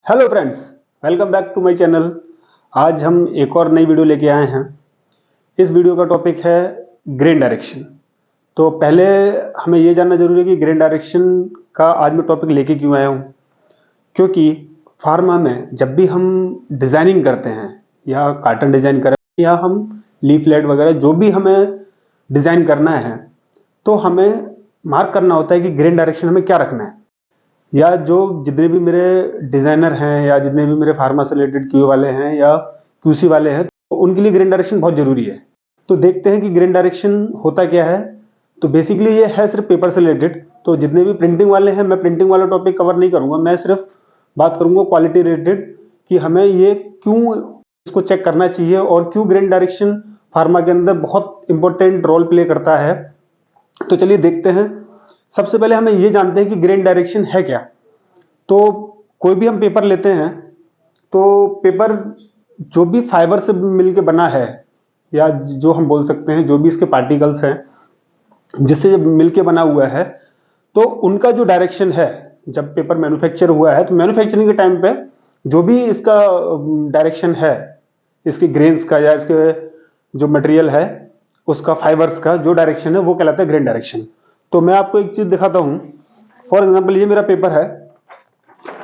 Hello friends, welcome back to my channel. आज हम एक और नई वीडियो लेके आए हैं। इस वीडियो का टॉपिक है ग्रेन डायरेक्शन। तो पहले हमें ये जानना जरूरी है कि ग्रेन डायरेक्शन का आज मैं टॉपिक लेके क्यों आया हूँ। क्योंकि फार्मा में जब भी हम डिजाइनिंग करते हैं या कार्टन डिजाइन करें या हम लीफलेट वगैरह जो भी हमें डिजाइन करना है, तो हमें मार्क करना होता है कि ग्रेन डायरेक्शन हमें क्या रखना है। या जो जितने भी मेरे डिजाइनर हैं या जितने भी मेरे फार्मा से रिलेटेड क्यू वाले हैं या क्यूसी वाले हैं, तो उनके लिए ग्रेन डायरेक्शन बहुत जरूरी है। तो देखते हैं कि ग्रेन डायरेक्शन होता क्या है। तो बेसिकली ये है सिर्फ पेपर से रिलेटेड। तो जितने भी प्रिंटिंग वाले हैं, मैं प्रिंटिंग वाला टॉपिक कवर नहीं करूंगा, मैं सिर्फ बात करूंगा क्वालिटी रिलेटेड कि हमें ये क्यों इसको चेक करना चाहिए और क्यों ग्रेन डायरेक्शन फार्मा के अंदर बहुत इंपॉर्टेंट रोल प्ले करता है। तो चलिए देखते हैं। सबसे पहले हमें ये जानते हैं कि ग्रेन डायरेक्शन है क्या। तो कोई भी हम पेपर लेते हैं, तो पेपर जो भी फाइबर से मिलके बना है या जो हम बोल सकते हैं जो भी इसके पार्टिकल्स हैं जिससे मिलके बना हुआ है, तो उनका जो डायरेक्शन है, जब पेपर मैन्युफैक्चर हुआ है तो मैन्युफैक्चरिंग के टाइम पे जो भी इसका डायरेक्शन है, इसके ग्रेन्स का या इसके जो मटेरियल है उसका फाइबर्स का जो डायरेक्शन है वो कहलाता है ग्रेन डायरेक्शन। तो मैं आपको एक चीज दिखाता हूं। फॉर एग्जाम्पल ये मेरा पेपर है,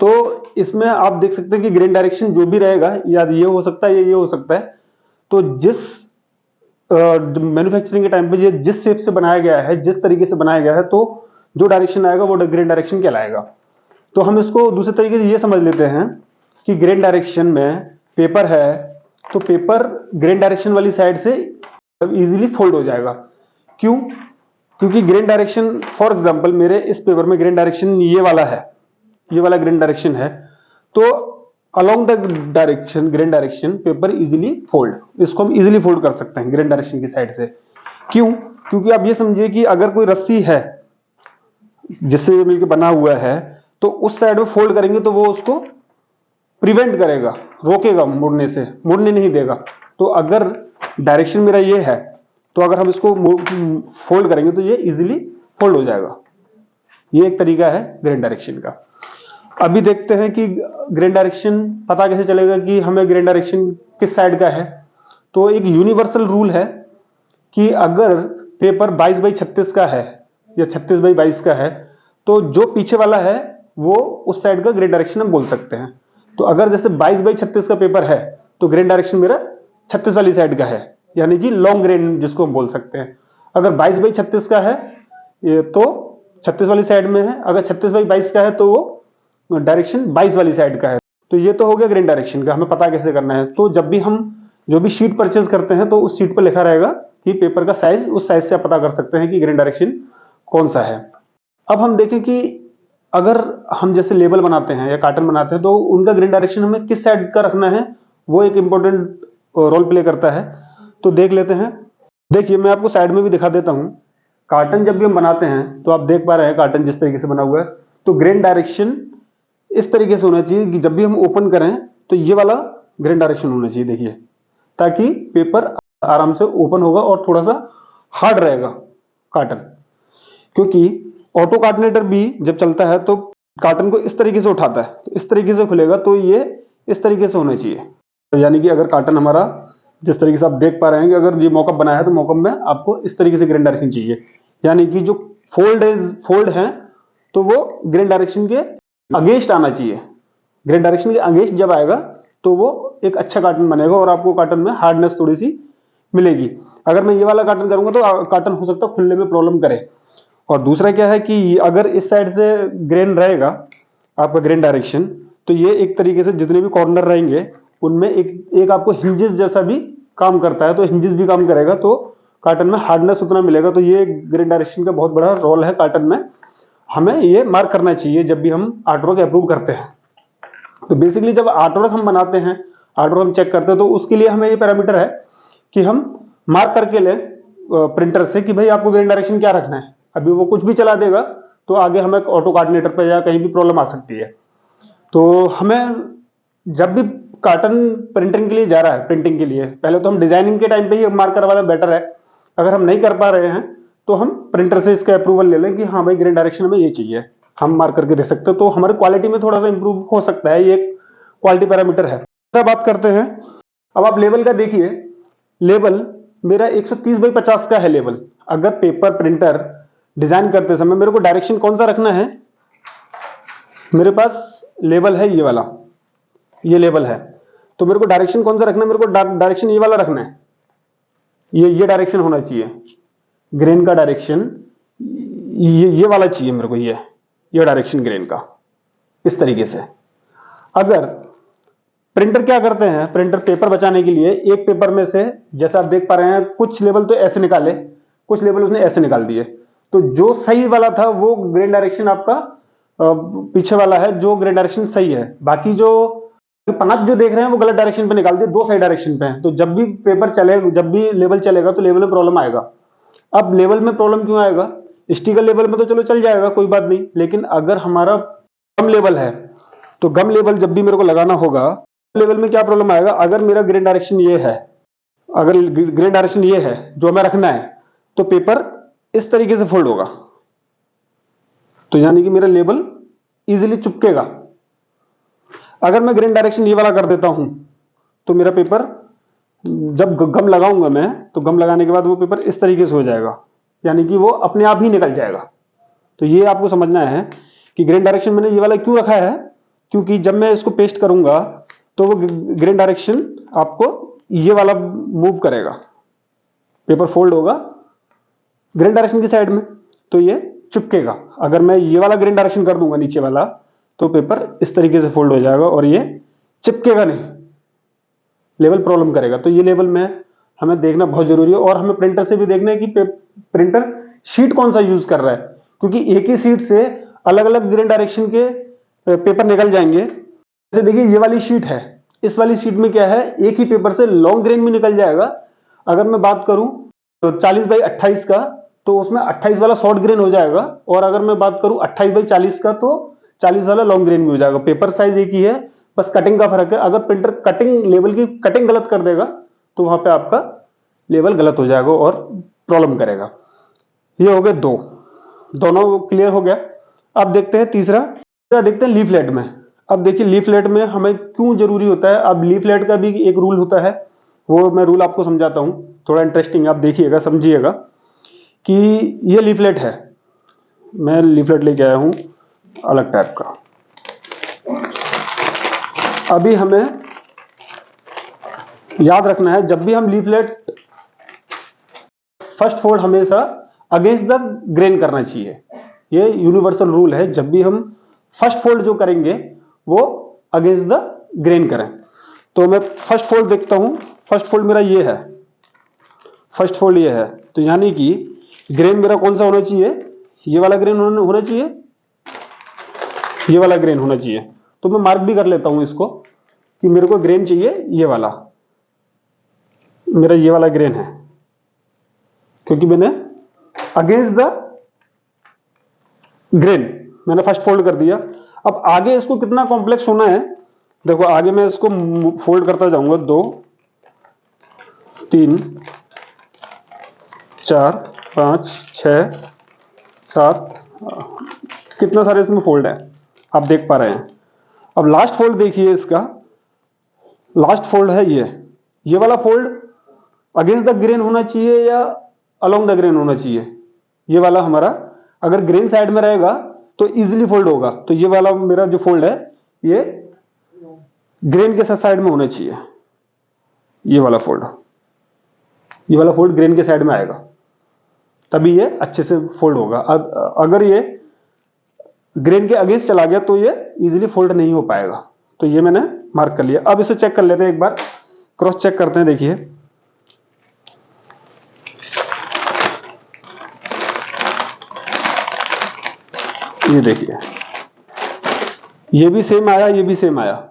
तो इसमें आप देख सकते हैं कि ग्रेन डायरेक्शन जो भी रहेगा या ये हो सकता है या ये हो सकता है। तो जिस मैन्युफैक्चरिंग के टाइम पे ये जिस शेप से बनाया गया है, जिस तरीके से बनाया गया है, तो जो डायरेक्शन आएगा वो ग्रेन डायरेक्शन कहलाएगा। तो हम इसको दूसरे तरीके से ये समझ लेते हैं कि ग्रेन डायरेक्शन में पेपर है, तो पेपर ग्रेन डायरेक्शन वाली साइड से इजीली फोल्ड हो जाएगा। क्यों? क्योंकि ग्रेन डायरेक्शन, फॉर एग्जांपल मेरे इस पेपर में ग्रेन डायरेक्शन ये वाला है, ये वाला ग्रेन डायरेक्शन है, तो along the direction grain direction paper easily fold, इसको हम इजीली फोल्ड कर सकते हैं ग्रेन डायरेक्शन की साइड से। क्यों? क्योंकि आप ये समझिए कि अगर कोई रस्सी है जिससे ये मिलकर बना हुआ है, तो उस साइड में फोल्ड करेंगे तो वो उसको प्रिवेंट करेगा, रोकेगा मुड़ने से, मुड़ने नहीं देगा। तो अगर डायरेक्शन मेरा ये है, तो अगर हम इसको फोल्ड करेंगे तो ये इजीली फोल्ड हो जाएगा। ये एक तरीका है ग्रेन डायरेक्शन का। अभी देखते हैं कि ग्रेन डायरेक्शन पता कैसे चलेगा कि हमें ग्रेन डायरेक्शन किस साइड का है। तो एक यूनिवर्सल रूल है कि अगर पेपर 22 बाई 36 का है या 36 बाई 22 का है, तो जो पीछे वाला है वो उस साइड का ग्रेन डायरेक्शन हम बोल सकते हैं। तो अगर जैसे 22 बाई 36 का पेपर है, तो ग्रेन डायरेक्शन मेरा 36 वाली साइड का है, यानी कि लॉन्ग ग्रेन जिसको हम बोल सकते हैं। अगर 22 बाई 36 का है ये तो 36 वाली साइड में है, अगर 36 बाई 22 का है तो वो डायरेक्शन 22 वाली साइड का है। तो ये तो हो गया ग्रेन डायरेक्शन का, हमें पता कैसे करना है। तो जब भी हम जो भी शीट परचेज करते हैं, तो उस शीट पर लिखा रहेगा कि पेपर का साइज, उस साइज से आप पता कर सकते हैं कि ग्रेन डायरेक्शन कौन सा है। अब हम देखें कि अगर हम जैसे लेबल बनाते हैं या कार्टन बनाते हैं, तो उनका ग्रेन डायरेक्शन हमें किस साइड का रखना है, वो एक इंपॉर्टेंट रोल प्ले करता है। तो देख लेते हैं। देखिए मैं आपको साइड में भी दिखा देता हूं। कार्टन जब भी हम बनाते हैं, तो आप देख पा रहे हैं कार्टन जिस तरीके से बना हुआ है, तो ग्रेन डायरेक्शन इस तरीके से होना चाहिए कि जब भी हम ओपन करें तो ये वाला ग्रेन डायरेक्शन होना चाहिए। देखिए, ताकि पेपर आराम से ओपन होगा और थोड़ा सा हार्ड रहेगा कार्टन। क्योंकि ऑटो कार्टनेटर भी जब चलता है तो कार्टन को इस तरीके से उठाता है, तो इस तरीके से खुलेगा, तो ये इस तरीके से होना चाहिए। तो यानी कि अगर कार्टन हमारा जिस तरीके से आप देख पा रहे हैं कि अगर ये मॉकअप बनाया है, तो मॉकअप में आपको इस तरीके से ग्रेन डायरेक्शन चाहिए। यानी कि जो फोल्ड है तो वो ग्रेन डायरेक्शन के अगेंस्ट आना चाहिए। ग्रेन डायरेक्शन के अगेंस्ट जब आएगा तो वो एक अच्छा कार्टन बनेगा और आपको कार्टन में हार्डनेस थोड़ी सी मिलेगी। अगर मैं ये वाला कार्टन करूंगा तो कार्टन हो सकता है खुलने में प्रॉब्लम करे। और दूसरा क्या है कि अगर इस साइड से ग्रेन रहेगा आपका ग्रेन डायरेक्शन, तो ये एक तरीके से जितने भी कॉर्नर रहेंगे उनमें एक आपको हिंजेस जैसा भी काम करता है, तो हिंजेस भी काम करेगा, तो कार्टन में हार्डनेस उतना मिलेगा। तो ये ग्रेन डायरेक्शन का बहुत बड़ा रोल है कार्टन में। हमें ये मार्क करना चाहिए जब भी हम आर्टवर्क अप्रूव करते हैं। तो बेसिकली जब आर्टवर्क हम बनाते हैं, आर्टवर्क हम चेक करते हैं, तो उसके लिए हमें ये पैरामीटर है कि हम मार्क करके लें प्रिंटर से कि भाई आपको ग्रेन डायरेक्शन क्या रखना है। अभी वो कुछ भी चला देगा तो आगे हमें ऑटो कोऑर्डिनेटर पे या कहीं भी प्रॉब्लम आ सकती है। तो हमें जब भी कार्टन प्रिंटिंग के लिए जा रहा है, प्रिंटिंग के लिए पहले तो हम डिजाइनिंग के टाइम पे ही मार्क करवाना बेटर है। अगर हम नहीं कर पा रहे हैं तो हम प्रिंटर से इसका अप्रूवल ले लें कि हाँ भाई ग्रेन डायरेक्शन हमें ये चाहिए, हम मार्क करके दे सकते हैं। तो हमारी क्वालिटी में थोड़ा सा इंप्रूव हो सकता है। ये क्वालिटी पैरामीटर है। अब बात करते हैं, अब आप लेवल का देखिए, लेवल मेरा 130 बाई 50 का है लेवल। अगर पेपर प्रिंटर डिजाइन करते समय मेरे को डायरेक्शन कौन सा रखना है, मेरे पास लेवल है ये वाला, ये लेवल है, तो मेरे को डायरेक्शन कौन सा रखना है, मेरे को डायरेक्शन ये वाला रखना है, ये डायरेक्शन होना चाहिए, ग्रेन का डायरेक्शन ये वाला चाहिए मेरे को, ये डायरेक्शन ग्रेन का, इस तरीके से। अगर प्रिंटर क्या करते हैं, प्रिंटर पेपर बचाने के लिए एक पेपर में से, जैसा आप देख पा रहे हैं, कुछ लेवल तो ऐसे निकाले, कुछ लेवल उसने ऐसे निकाल दिए, तो जो सही वाला था वो ग्रेन डायरेक्शन आपका पीछे वाला है, जो ग्रेन डायरेक्शन सही है। बाकी जो पनक जो देख रहे हैं वो गलत डायरेक्शन पे निकाल दिए, दो सही डायरेक्शन पे है। तो जब भी पेपर चलेगा, जब भी लेवल चलेगा तो लेवल में प्रॉब्लम आएगा। अब लेवल में प्रॉब्लम क्यों आएगा, स्टिकर लेवल में तो चलो चल जाएगा, कोई बात नहीं, लेकिन अगर हमारा गम लेवल है तो गम लेवल जब भी मेरे को लगाना होगा, लेवल में क्या प्रॉब्लम आएगा, अगर मेरा ग्रेन डायरेक्शन ये है, अगर ग्रेन डायरेक्शन ये है जो हमें रखना है, तो पेपर इस तरीके से फोल्ड होगा, तो यानी कि मेरा लेवल इजीली चिपकेगा। अगर मैं ग्रेन डायरेक्शन ये वाला कर देता हूं तो मेरा पेपर, जब गम लगाऊंगा मैं, तो गम लगाने के बाद वो पेपर इस तरीके से हो जाएगा, यानी कि वो अपने आप ही निकल जाएगा। तो ये आपको समझना है कि ग्रेन डायरेक्शन मैंने ये वाला क्यों रखा है, क्योंकि जब मैं इसको पेस्ट करूंगा तो वो ग्रेन डायरेक्शन आपको ये वाला मूव करेगा, पेपर फोल्ड होगा ग्रेन डायरेक्शन की साइड में, तो ये चिपकेगा। अगर मैं ये वाला ग्रेन डायरेक्शन कर दूंगा नीचे वाला, तो पेपर इस तरीके से फोल्ड हो जाएगा और ये चिपकेगा नहीं, लेवल प्रॉब्लम करेगा। तो ये लेवल में हमें देखना बहुत जरूरी है, और हमें प्रिंटर से भी देखना है कि प्रिंटर शीट कौन सा यूज कर रहा है, क्योंकि एक ही शीट से अलग अलग ग्रेन डायरेक्शन के पेपर निकल जाएंगे। जैसे देखिए ये वाली शीट है, इस वाली शीट में क्या है, एक ही पेपर से लॉन्ग ग्रेन भी निकल जाएगा। अगर मैं बात करूं तो 40 बाई 28 का, तो उसमें 28 वाला शॉर्ट ग्रेन हो जाएगा, और अगर मैं बात करूं 28 बाई 40 का, तो 40 वाला लॉन्ग ग्रेन भी हो जाएगा। पेपर साइज एक ही है, बस कटिंग का फर्क है। अगर प्रिंटर कटिंग, लेवल की कटिंग गलत कर देगा तो वहां पे आपका लेवल गलत हो जाएगा और प्रॉब्लम करेगा। ये हो गए दो, दोनों क्लियर हो गया। अब देखते हैं तीसरा देखते हैं लीफलेट में। अब देखिए लीफलेट में हमें क्यों जरूरी होता है। अब लीफलेट का भी एक रूल होता है, वो मैं रूल आपको समझाता हूं, थोड़ा इंटरेस्टिंग, आप देखिएगा, समझिएगा कि ये लीफलेट है, मैं लीफलेट लेके आया हूं अलग टाइप का। अभी हमें याद रखना है, जब भी हम लीफलेट, फर्स्ट फोल्ड हमेशा अगेंस्ट द ग्रेन करना चाहिए, ये यूनिवर्सल रूल है। जब भी हम फर्स्ट फोल्ड जो करेंगे वो अगेंस्ट द ग्रेन करें। तो मैं फर्स्ट फोल्ड देखता हूं, फर्स्ट फोल्ड मेरा ये है, फर्स्ट फोल्ड ये है, तो यानी कि ग्रेन मेरा कौन सा होना चाहिए, ये वाला ग्रेन होना चाहिए, ये वाला ग्रेन होना चाहिए। तो मैं मार्क भी कर लेता हूं इसको कि मेरे को ग्रेन चाहिए ये वाला, मेरा ये वाला ग्रेन है, क्योंकि मैंने अगेंस्ट द ग्रेन मैंने फर्स्ट फोल्ड कर दिया। अब आगे इसको कितना कॉम्प्लेक्स होना है, देखो आगे मैं इसको फोल्ड करता जाऊंगा, 2 3 4 5 6 7, कितना सारे इसमें फोल्ड है आप देख पा रहे हैं। अब लास्ट फोल्ड देखिए, इसका लास्ट फोल्ड है ये वाला फोल्ड अगेंस्ट द ग्रेन होना चाहिए या अलोंग द ग्रेन होना चाहिए। ये वाला हमारा अगर ग्रेन साइड में रहेगा तो इजीली फोल्ड होगा, तो ये वाला मेरा जो फोल्ड है ये ग्रेन के साइड में होना चाहिए, ये वाला फोल्ड ग्रेन के साइड में आएगा, तभी ये अच्छे से फोल्ड होगा। अगर ये ग्रेन के अगेंस्ट चला गया तो ये इजीली फोल्ड नहीं हो पाएगा। तो ये मैंने मार्क कर लिया। अब इसे चेक कर लेते हैं, एक बार क्रॉस चेक करते हैं। देखिए ये देखिए, ये भी सेम आया, ये भी सेम आया,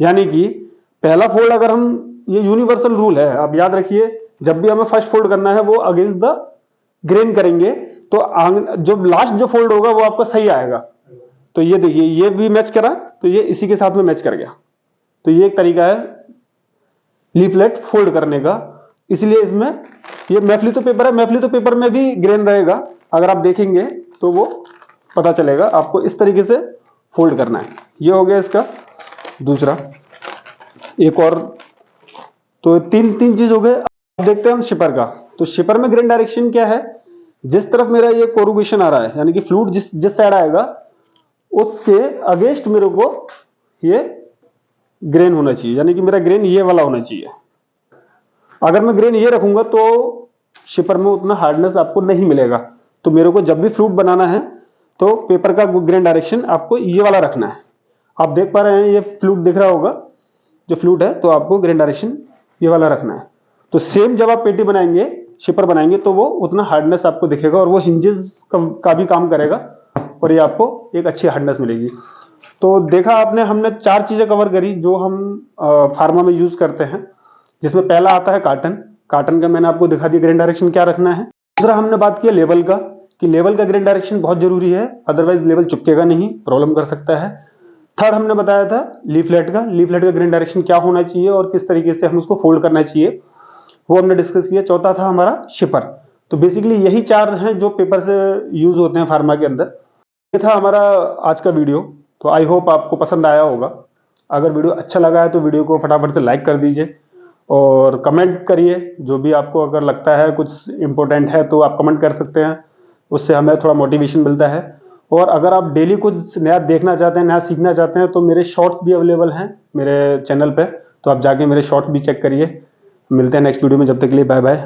यानी कि पहला फोल्ड, अगर हम, ये यूनिवर्सल रूल है, आप याद रखिए, जब भी हमें फर्स्ट फोल्ड करना है वो अगेंस्ट द ग्रेन करेंगे, तो जो लास्ट जो फोल्ड होगा वो आपका सही आएगा। तो ये देखिए, ये भी मैच करा, तो ये इसी के साथ में मैच कर गया। तो ये एक तरीका है लीफलेट फोल्ड करने का। इसलिए इसमें ये मैफलितो पेपर है, मैफलितो पेपर में भी ग्रेन रहेगा, अगर आप देखेंगे तो वो पता चलेगा आपको। इस तरीके से फोल्ड करना है। ये हो गया इसका दूसरा एक और, तो तीन चीज हो गए। अब देखते हैं हम शिपर का। तो शिपर में ग्रेन डायरेक्शन क्या है, जिस तरफ मेरा ये कोरुगेशन आ रहा है, यानी कि फ्लूइड जिस साइड आएगा उसके अगेंस्ट मेरे को ये ग्रेन होना चाहिए, यानी कि मेरा ग्रेन ये वाला होना चाहिए। अगर मैं ग्रेन ये रखूंगा तो शिपर में उतना हार्डनेस आपको नहीं मिलेगा। तो मेरे को जब भी फ्लूइड बनाना है तो पेपर का ग्रेन डायरेक्शन आपको ये वाला रखना है। आप देख पा रहे हैं ये फ्लूइड दिख रहा होगा, जो फ्लूइड है, तो आपको ग्रेन डायरेक्शन ये वाला रखना है। तो सेम जब आप पेटी बनाएंगे, शिपर बनाएंगे, तो वो उतना हार्डनेस आपको दिखेगा और वो हिंजेस का भी काम करेगा और ये आपको एक अच्छी हार्डनेस मिलेगी। तो देखा आपने, हमने 4 चीजें कवर करी जो हम फार्मा में यूज करते हैं, जिसमें पहला आता है कार्टन। कार्टन का मैंने आपको दिखा दिया ग्रेन डायरेक्शन क्या रखना है। दूसरा हमने बात किया लेवल का, कि लेवल का ग्रेन डायरेक्शन बहुत जरूरी है, अदरवाइज लेवल चिपकेगा नहीं, प्रॉब्लम कर सकता है। थर्ड हमने बताया था लीफलेट का ग्रेन डायरेक्शन क्या होना चाहिए और किस तरीके से हम उसको फोल्ड करना चाहिए, वो हमने डिस्कस किया। चौथा था हमारा शिपर। तो बेसिकली यही 4 हैं जो पेपर से यूज होते हैं फार्मा के अंदर। ये था हमारा आज का वीडियो। तो आई होप आपको पसंद आया होगा। अगर वीडियो अच्छा लगा है तो वीडियो को फटाफट से लाइक कर दीजिए और कमेंट करिए। जो भी आपको अगर लगता है कुछ इंपॉर्टेंट है तो आप कमेंट कर सकते हैं, उससे हमें थोड़ा मोटिवेशन मिलता है। और अगर आप डेली कुछ नया देखना चाहते हैं, नया सीखना चाहते हैं, तो मेरे शॉर्ट्स भी अवेलेबल हैं मेरे चैनल पे, तो आप जाके मेरे शॉर्ट्स भी चेक करिए। मिलते हैं नेक्स्ट वीडियो में, जब तक के लिए बाय बाय।